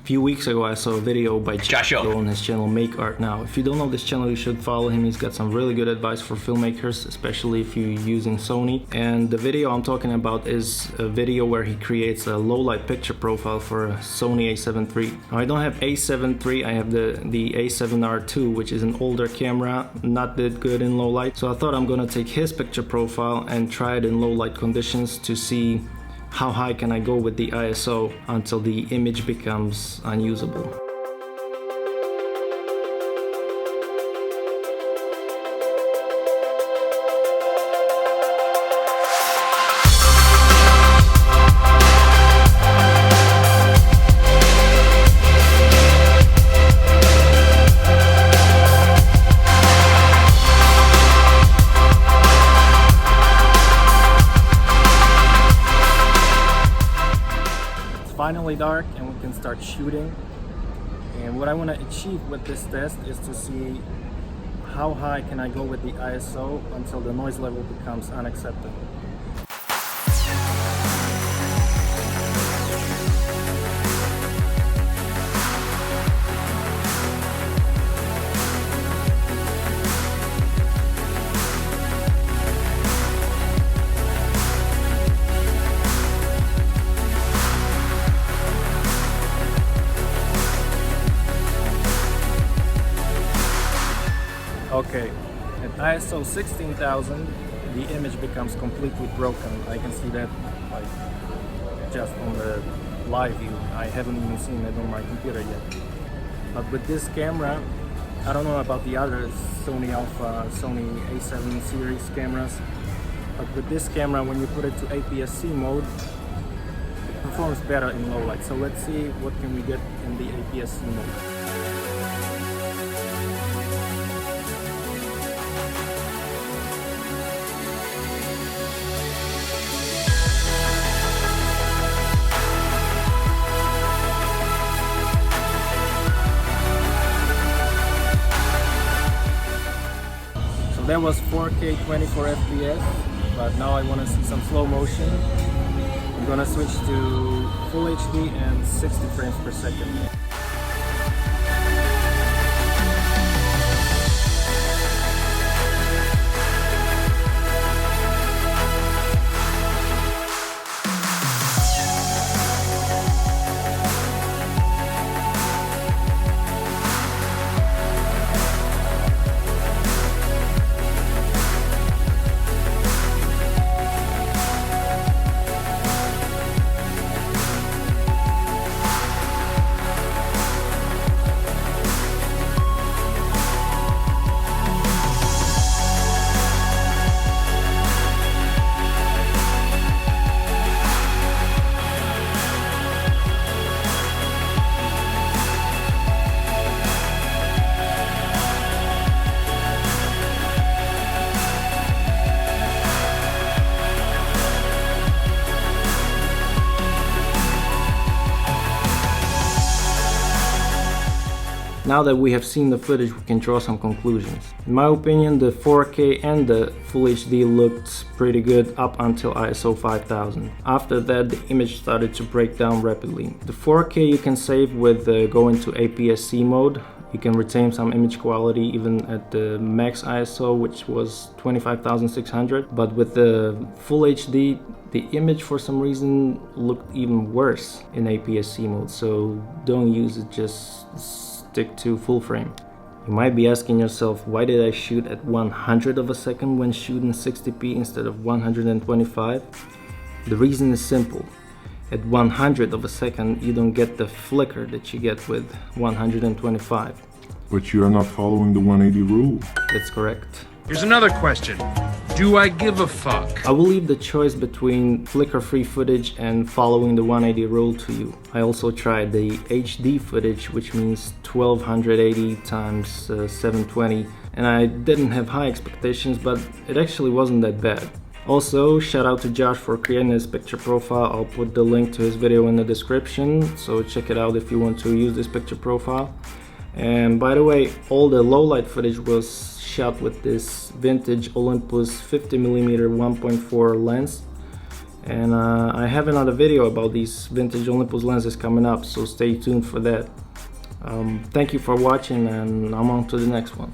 A few weeks ago I saw a video by Josh Yeo on his channel Make Art Now. If you don't know this channel, you should follow him. He's got some really good advice for filmmakers, especially if you're using Sony. And the video I'm talking about is a video where he creates a low light picture profile for a Sony A7RII. Now, I don't have A7RII, I have the A7RII, which is an older camera, not that good in low light. So I thought I'm gonna take his picture profile and try it in low light conditions to see how high can I go with the ISO until the image becomes unusable. Finally dark and we can start shooting, and what I want to achieve with this test is to see how high can I go with the ISO until the noise level becomes unacceptable. Okay, at ISO 16,000 the image becomes completely broken. I can see that like just on the live view. I haven't even seen it on my computer yet. But with this camera, I don't know about the other Sony A7 series cameras, but with this camera, when you put it to APS-C mode, it performs better in low light. So let's see what can we get in the APS-C mode. That was 4K 24 FPS, but now I want to see some slow motion. I'm gonna switch to Full HD and 60 frames per second. Now that we have seen the footage, we can draw some conclusions. In my opinion, the 4K and the Full HD looked pretty good up until ISO 5000. After that, the image started to break down rapidly. The 4K you can save with going to APS-C mode. You can retain some image quality even at the max ISO, which was 25,600. But with the Full HD, the image for some reason looked even worse in APS-C mode. So don't use it, just stick to full frame. You might be asking yourself, why did I shoot at 100 of a second when shooting 60p instead of 125? The reason is simple. At 100 of a second, you don't get the flicker that you get with 125. But you are not following the 180 rule. That's correct. Here's another question. Do I give a fuck? I will leave the choice between flicker-free footage and following the 180 rule to you. I also tried the HD footage, which means 1280 times 720, and I didn't have high expectations, but it actually wasn't that bad. Also, shout out to Josh for creating this picture profile. I'll put the link to his video in the description, so check it out if you want to use this picture profile. And by the way, all the low light footage was shot with this vintage Olympus 50mm 1.4 lens. And I have another video about these vintage Olympus lenses coming up, so stay tuned for that. Thank you for watching, and I'm on to the next one.